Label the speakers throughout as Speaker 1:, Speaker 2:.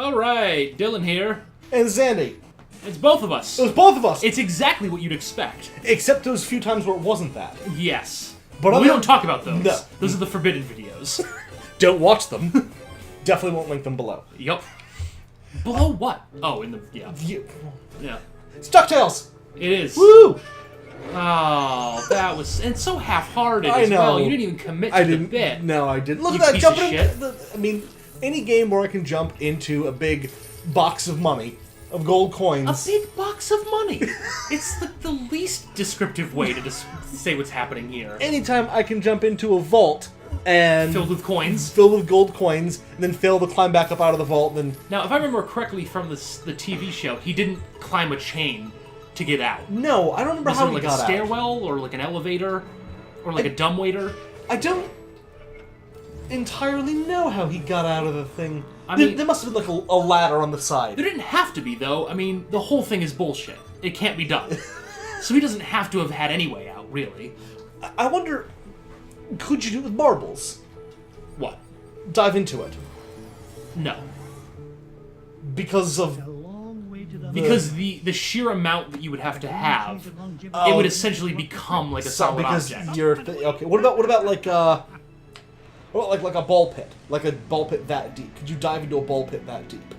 Speaker 1: Alright, Dillon here.
Speaker 2: And Andy.
Speaker 1: It's both of us.
Speaker 2: It was both of us!
Speaker 1: It's exactly what you'd expect.
Speaker 2: Except those few times where it wasn't that.
Speaker 1: Yes.
Speaker 2: But
Speaker 1: we don't talk about those.
Speaker 2: No.
Speaker 1: Those are the forbidden videos.
Speaker 2: Don't watch them. Definitely won't link them below.
Speaker 1: Yup. Below what? Oh, in the... yeah. Yeah.
Speaker 2: It's DuckTales!
Speaker 1: It is.
Speaker 2: Woo!
Speaker 1: Oh, that was... And so half-hearted
Speaker 2: I
Speaker 1: as
Speaker 2: know.
Speaker 1: well. You didn't even commit to the bit.
Speaker 2: No, I didn't. Look
Speaker 1: You
Speaker 2: at that,
Speaker 1: piece
Speaker 2: jumping
Speaker 1: of
Speaker 2: in. I mean, any game where I can jump into a big box of money, of gold coins.
Speaker 1: A big box of money. It's the least descriptive way to just say what's happening here.
Speaker 2: Anytime I can jump into a vault and...
Speaker 1: Filled with coins.
Speaker 2: Filled with gold coins, and then fail to climb back up out of the vault, then...
Speaker 1: Now, if I remember correctly from the TV show, he didn't climb a chain to get out.
Speaker 2: No, I don't remember how he got out.
Speaker 1: Was it like a stairwell, or like an elevator, or like a dumbwaiter?
Speaker 2: I don't entirely know how he got out of the thing.
Speaker 1: I mean,
Speaker 2: there must have been like a ladder on the side.
Speaker 1: There didn't have to be, though. I mean, the whole thing is bullshit. It can't be done. So he doesn't have to have had any way out, really.
Speaker 2: I wonder, could you do it with marbles?
Speaker 1: What?
Speaker 2: Dive into it.
Speaker 1: No.
Speaker 2: Because of...
Speaker 1: Because the sheer amount that you would have to have, it would essentially become like a solid object.
Speaker 2: Okay, what about like a ball pit? Like a ball pit that deep? Could you dive into a ball pit that deep?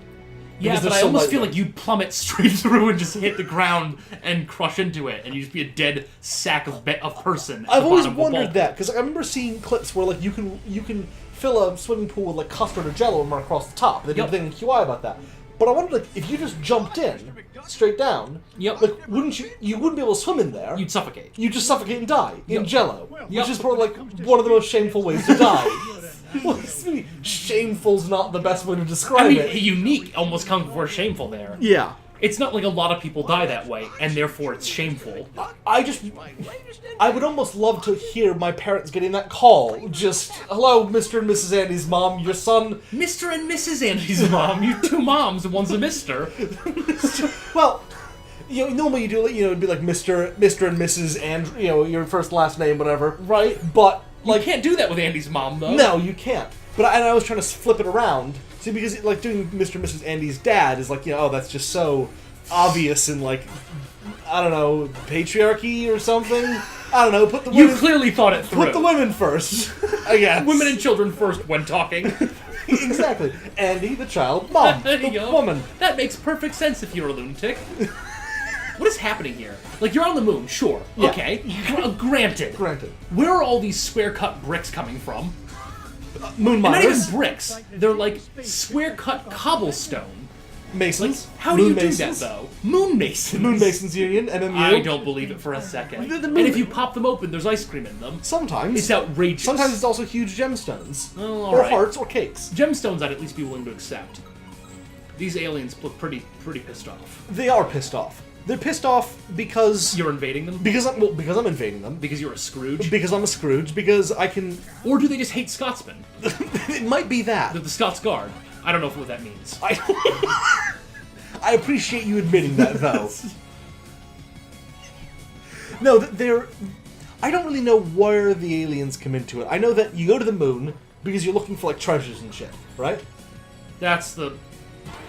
Speaker 1: Yeah, but I almost feel like you'd plummet straight through and just hit the ground and crush into it, and you'd just be a dead sack of person.
Speaker 2: I've always wondered that, because I remember seeing clips where like you can fill a swimming pool with like custard or Jello and run across the top. They did a thing in QI about that. But I wondered, like, if you just jumped in, straight down, like, wouldn't you wouldn't be able to swim in there.
Speaker 1: You'd suffocate.
Speaker 2: You'd just suffocate and die in Jello, which is probably, like, one of the most shameful ways to die. Well, shameful's not the best way to describe it.
Speaker 1: I mean, unique almost comes before shameful there.
Speaker 2: Yeah.
Speaker 1: It's not like a lot of people die that way, and therefore it's shameful.
Speaker 2: I would almost love to hear my parents getting that call. Just, hello, Mr. and Mrs. Andy's mom, your son...
Speaker 1: Mr. and Mrs. Andy's mom? You two moms, and one's a mister.
Speaker 2: Well, normally you do, it'd be like Mr. and Mrs. and, your first last name, whatever, right? But, like...
Speaker 1: You can't do that with Andy's mom, though.
Speaker 2: No, you can't. But I was trying to flip it around. See, because, like, doing Mr. and Mrs. Andy's dad is like, oh, that's just so obvious and, like, I don't know, patriarchy or something? I don't know, put the women...
Speaker 1: You clearly thought it through.
Speaker 2: Put the women first, I guess.
Speaker 1: Women and children first when talking.
Speaker 2: Exactly. Andy, the child, mom, the woman.
Speaker 1: That makes perfect sense if you're a lunatic. What is happening here? Like, you're on the moon, sure. Yeah. Okay. Granted. Where are all these square-cut bricks coming from?
Speaker 2: Moon miners.
Speaker 1: Not even bricks. They're like square-cut cobblestone.
Speaker 2: Masons.
Speaker 1: Like, how do you do that, though? Moon Masons.
Speaker 2: Moon Masons Union, MMU.
Speaker 1: I don't believe it for a second. And if you pop them open, there's ice cream in them.
Speaker 2: Sometimes.
Speaker 1: It's outrageous.
Speaker 2: Sometimes it's also huge gemstones.
Speaker 1: Oh,
Speaker 2: or hearts or cakes.
Speaker 1: Gemstones I'd at least be willing to accept. These aliens look pretty pissed off.
Speaker 2: They are pissed off. They're pissed off because...
Speaker 1: You're invading them?
Speaker 2: Because I'm invading them.
Speaker 1: Because you're a Scrooge?
Speaker 2: Because I'm a Scrooge. Because I can...
Speaker 1: Or do they just hate Scotsmen?
Speaker 2: It might be that.
Speaker 1: They're the Scots Guard. I don't know what that means.
Speaker 2: I appreciate you admitting that, though. No, they're... I don't really know where the aliens come into it. I know that you go to the moon because you're looking for, like, treasures and shit, right?
Speaker 1: That's the...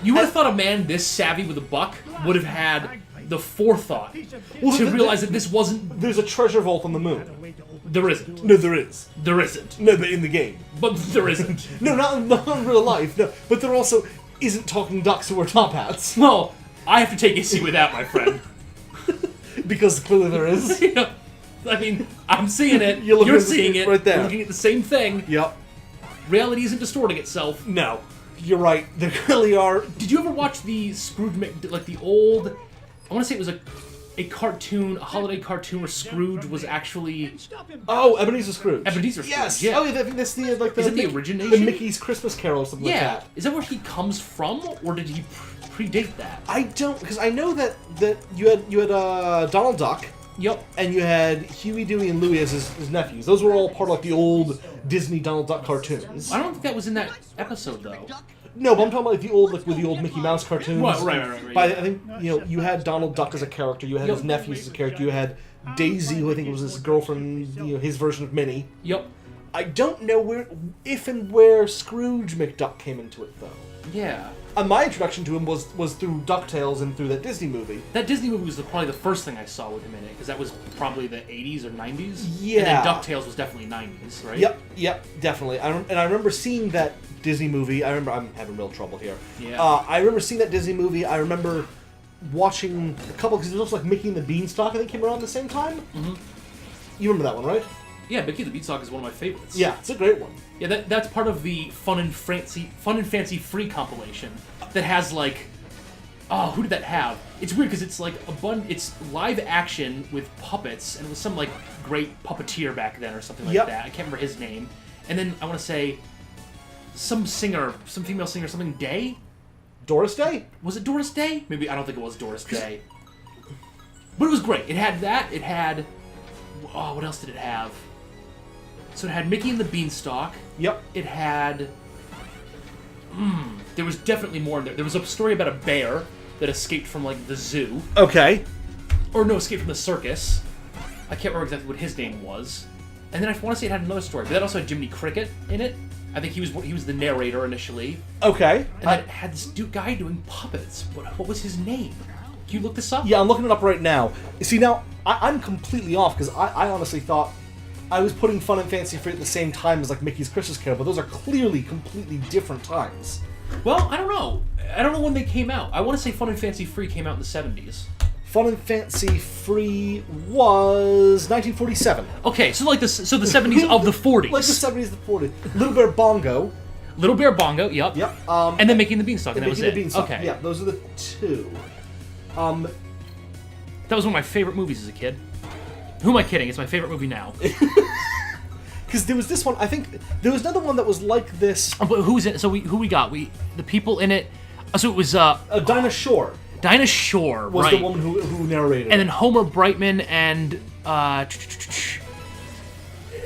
Speaker 1: You would have thought a man this savvy with a buck would have had the forethought to realize that this wasn't...
Speaker 2: There's a treasure vault on the moon.
Speaker 1: There isn't.
Speaker 2: No, there is.
Speaker 1: There isn't.
Speaker 2: No, but in the game.
Speaker 1: But there isn't.
Speaker 2: No, not in real life, no. But there also isn't talking ducks who wear top hats.
Speaker 1: Well, I have to take issue with that, my friend.
Speaker 2: Because clearly there is.
Speaker 1: Yeah. I mean, I'm seeing it. You're seeing it.
Speaker 2: Right there.
Speaker 1: We're looking at the same thing.
Speaker 2: Yep.
Speaker 1: Reality isn't distorting itself.
Speaker 2: No. You're right. There really are.
Speaker 1: Did you ever watch the Scrooge, like the old... I want to say it was a cartoon, a holiday cartoon where Scrooge was actually...
Speaker 2: Oh, Ebenezer Scrooge.
Speaker 1: Ebenezer Scrooge,
Speaker 2: yes.
Speaker 1: Yeah.
Speaker 2: Oh, yeah, that's the, like, the...
Speaker 1: Is it the origination?
Speaker 2: The Mickey's Christmas Carol or something like that.
Speaker 1: Yeah. Is that where he comes from, or did he predate that?
Speaker 2: I don't... Because I know that you had Donald Duck.
Speaker 1: Yep.
Speaker 2: And you had Huey, Dewey, and Louie as his nephews. Those were all part of, like, the old Disney Donald Duck cartoons.
Speaker 1: I don't think that was in that episode, though.
Speaker 2: No, but I'm talking about like the old, like with the old Mickey Mouse cartoons.
Speaker 1: Right.
Speaker 2: But I think you had Donald Duck as a character. You had his nephews as a character. You had Daisy, who I think was his girlfriend. His version of Minnie.
Speaker 1: Yep.
Speaker 2: I don't know if and where Scrooge McDuck came into it, though.
Speaker 1: Yeah.
Speaker 2: My introduction to him was through DuckTales and through that Disney movie.
Speaker 1: That Disney movie was probably the first thing I saw with him in it, because that was probably the 80s or 90s.
Speaker 2: Yeah.
Speaker 1: And then DuckTales was definitely 90s, right?
Speaker 2: Yep, definitely. And I remember seeing that Disney movie. I'm having real trouble here.
Speaker 1: Yeah.
Speaker 2: I remember seeing that Disney movie. I remember watching a couple, because it was also like Mickey and the Beanstalk, I think, came around at the same time. Mm-hmm. You remember that one, right?
Speaker 1: Yeah, Mickey and the Beanstalk is one of my favorites.
Speaker 2: Yeah, it's a great one.
Speaker 1: Yeah, that's part of the Fun and Fancy Free compilation that has like, oh, who did that have? It's weird because it's like it's live action with puppets, and it was some like great puppeteer back then or something like that. I can't remember his name. And then I want to say some female singer, something Day.
Speaker 2: Doris Day?
Speaker 1: Was it Doris Day? Maybe, I don't think it was Doris Day. But it was great. It had that. It had, oh, what else did it have? So it had Mickey and the Beanstalk.
Speaker 2: Yep.
Speaker 1: It had... there was definitely more in there. There was a story about a bear that escaped from, like, the zoo.
Speaker 2: Okay.
Speaker 1: Or no, escaped from the circus. I can't remember exactly what his name was. And then I want to say it had another story, but that also had Jiminy Cricket in it. I think he was the narrator initially.
Speaker 2: Okay.
Speaker 1: And then it had this guy doing puppets. What was his name? Can you look this up?
Speaker 2: Yeah, I'm looking it up right now. See, now, I'm completely off, because I honestly thought I was putting Fun and Fancy Free at the same time as, like, Mickey's Christmas Carol, but those are clearly completely different times.
Speaker 1: Well, I don't know. I don't know when they came out. I want to say Fun and Fancy Free came out in the 70s.
Speaker 2: Fun and Fancy Free was 1947.
Speaker 1: Okay, so like the 70s of the 40s.
Speaker 2: Like the 70s, the 40s. Little Bear Bongo.
Speaker 1: Little Bear Bongo, yep.
Speaker 2: Yep.
Speaker 1: And then Mickey and the Beanstalk, and that was it.
Speaker 2: Beanstalk.
Speaker 1: Okay.
Speaker 2: Yeah, those are the two.
Speaker 1: That was one of my favorite movies as a kid. Who am I kidding? It's my favorite movie now.
Speaker 2: Because there was this one, I think, there was another one that was like this.
Speaker 1: But who's in it? So who we got? The people in it, so it was...
Speaker 2: Dinah Shore.
Speaker 1: Dinah Shore,
Speaker 2: was
Speaker 1: right.
Speaker 2: the woman who narrated
Speaker 1: and then Homer Brightman and...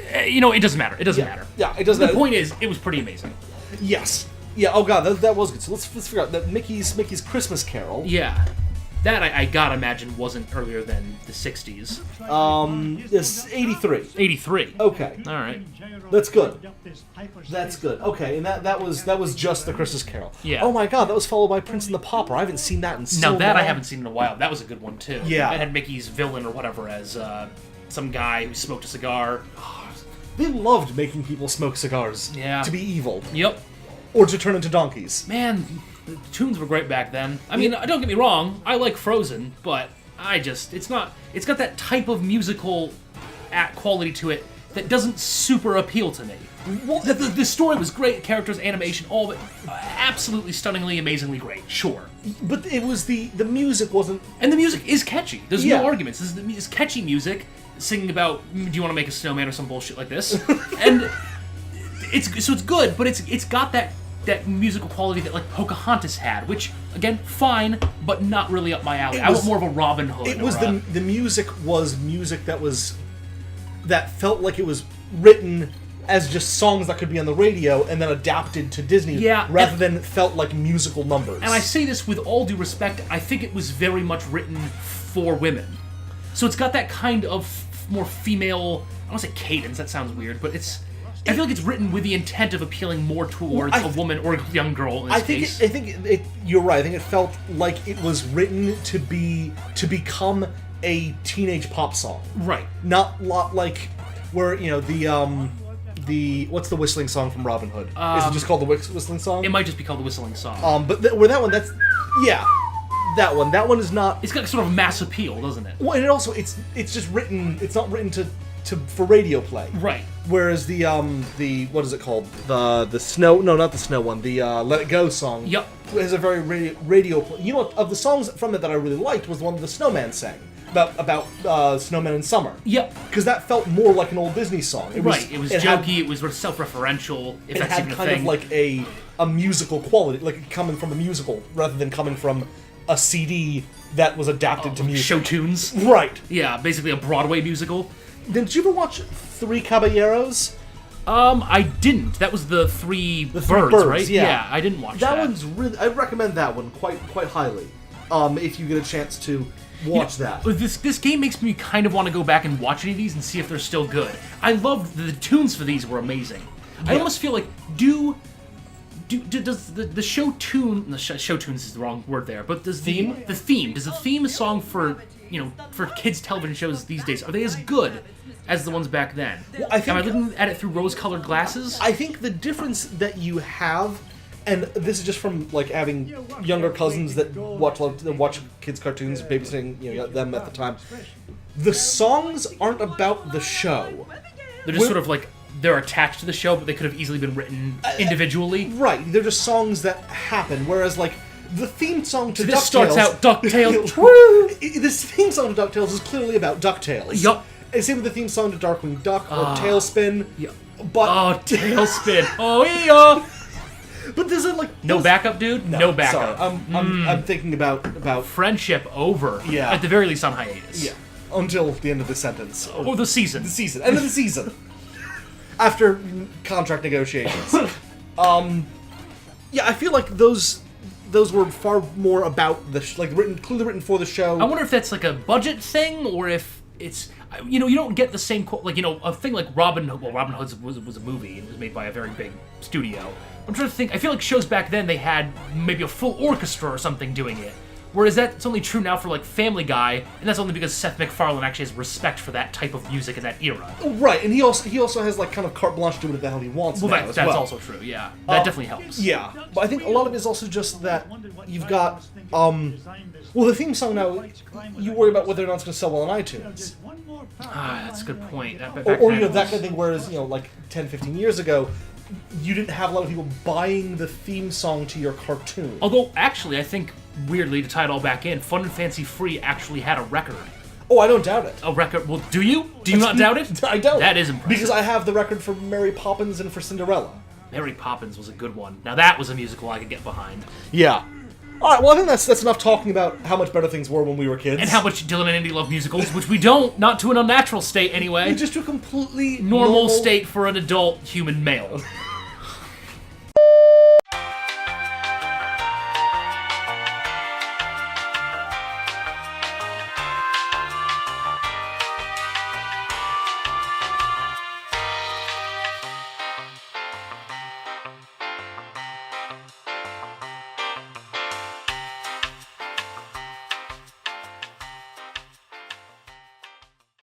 Speaker 1: it doesn't matter. It doesn't matter.
Speaker 2: Yeah, it doesn't matter.
Speaker 1: The point is, it was pretty amazing.
Speaker 2: Yes. Yeah, oh god, that was good. So let's figure out that Mickey's Christmas Carol.
Speaker 1: Yeah. That, I gotta imagine, wasn't earlier than the 60s.
Speaker 2: It's 83.
Speaker 1: 83.
Speaker 2: Okay.
Speaker 1: Alright.
Speaker 2: That's good. That's good. Okay, and that was just the Christmas Carol.
Speaker 1: Yeah.
Speaker 2: Oh my god, that was followed by Prince and the Pauper. I haven't seen that in so long.
Speaker 1: Now that I haven't seen in a while. That was a good one, too.
Speaker 2: Yeah.
Speaker 1: It had Mickey's villain or whatever as some guy who smoked a cigar.
Speaker 2: They loved making people smoke cigars.
Speaker 1: Yeah.
Speaker 2: To be evil.
Speaker 1: Yep.
Speaker 2: Or to turn into donkeys.
Speaker 1: Man... The tunes were great back then. I mean, don't get me wrong, I like Frozen, but it's got that type of musical quality to it that doesn't super appeal to me. Well, the story was great, characters, animation, all of it, absolutely stunningly, amazingly great, sure.
Speaker 2: But it was the music wasn't...
Speaker 1: And the music is catchy. There's no arguments. This is catchy music, singing about, do you want to make a snowman or some bullshit like this? And it's good, but it's got that musical quality that like Pocahontas had, which again, fine, but not really up my alley. I want more of a Robin Hood.
Speaker 2: It was the music was music that felt like it was written as just songs that could be on the radio and then adapted to Disney, rather than felt like musical numbers.
Speaker 1: And I say this with all due respect, I think it was very much written for women. So it's got that kind of more female, I don't want to say cadence, that sounds weird, but I feel like it's written with the intent of appealing more towards a woman or a young girl in this case.
Speaker 2: I think you're right. I think it felt like it was written to become a teenage pop song. Right. Not like where, the what's the whistling song from Robin Hood? Is it just called the whistling song?
Speaker 1: It might just be called the whistling song.
Speaker 2: But where that one, that one is not.
Speaker 1: It's got sort of mass appeal, doesn't it?
Speaker 2: Well, and it also it's just written. It's not written for radio play.
Speaker 1: Right.
Speaker 2: Whereas the what is it called? The snow? No, not the snow one. The Let It Go song.
Speaker 1: Yep.
Speaker 2: Has a very radio play. You know, of the songs from it that I really liked was the one the Snowman sang about snowmen in summer.
Speaker 1: Yep.
Speaker 2: Because that felt more like an old Disney song.
Speaker 1: It was jokey. It was self-referential. If
Speaker 2: it
Speaker 1: that's
Speaker 2: had
Speaker 1: even
Speaker 2: kind
Speaker 1: a thing.
Speaker 2: of like a musical quality, like coming from a musical rather than coming from a CD that was adapted to music.
Speaker 1: Show tunes.
Speaker 2: Right.
Speaker 1: Yeah, basically a Broadway musical.
Speaker 2: Did you ever watch Three Caballeros?
Speaker 1: I didn't. That was the three birds, right?
Speaker 2: Yeah,
Speaker 1: I didn't watch that.
Speaker 2: That one's really... I recommend that one quite highly. If you get a chance to watch that.
Speaker 1: This game makes me kind of want to go back and watch any of these and see if they're still good. I loved the tunes for these were amazing. I almost feel like does the show tune? Show tunes is the wrong word there, but does the theme song for for kids television shows these days, are they as good as the ones back then?
Speaker 2: Well,
Speaker 1: am I looking at it through rose-colored glasses?
Speaker 2: I think the difference that you have, and this is just from like having younger cousins that watch kids' cartoons, babysitting them at the time. The songs aren't about the show.
Speaker 1: They're just sort of like they're attached to the show, but they could have easily been written individually.
Speaker 2: Right, they're just songs that happen. Whereas like the theme song to DuckTales...
Speaker 1: This starts out DuckTales. Woo!
Speaker 2: This theme song to DuckTales is clearly about DuckTales.
Speaker 1: Yup.
Speaker 2: And same with the theme song to Darkwing Duck or Tailspin.
Speaker 1: Yeah.
Speaker 2: But
Speaker 1: Tailspin. Oh yeah.
Speaker 2: But there's like
Speaker 1: no backup, dude. No backup.
Speaker 2: Sorry, I'm thinking about
Speaker 1: friendship over.
Speaker 2: Yeah.
Speaker 1: At the very least on hiatus.
Speaker 2: Yeah. Until the end of the sentence.
Speaker 1: Or the season.
Speaker 2: The season. End of the season. After contract negotiations. Yeah, I feel like those were far more about the clearly written for the show.
Speaker 1: I wonder if that's like a budget thing or if it's you don't get the same a thing like Robin Hood was a movie and it was made by a very big studio. I'm trying to think. I feel like shows back then they had maybe a full orchestra or something doing it. Whereas that's only true now for like Family Guy, and that's only because Seth MacFarlane actually has respect for that type of music in that era.
Speaker 2: Right, and he also has like kind of carte blanche to do whatever the hell he wants.
Speaker 1: Well,
Speaker 2: that's
Speaker 1: also true. Yeah, that definitely helps.
Speaker 2: Yeah, but I think a lot of it is also just that you've got the theme song now. You worry about whether or not it's going to sell well on iTunes.
Speaker 1: That's a good point.
Speaker 2: Or that kind of thing. Whereas like 10, 15 years ago, you didn't have a lot of people buying the theme song to your cartoon.
Speaker 1: Although, actually, I think, weirdly, to tie it all back in, Fun and Fancy Free actually had a record.
Speaker 2: Oh, I don't doubt it.
Speaker 1: A record? Well, do you? Do you not doubt it?
Speaker 2: I don't.
Speaker 1: That is impressive.
Speaker 2: Because I have the record for Mary Poppins and for Cinderella.
Speaker 1: Mary Poppins was a good one. Now that was a musical I could get behind.
Speaker 2: Yeah. All right, well, I think that's enough talking about how much better things were when we were kids.
Speaker 1: And how much Dillon and Andy love musicals, which we don't, not to an unnatural state anyway.
Speaker 2: Just to a completely
Speaker 1: normal state for an adult human male.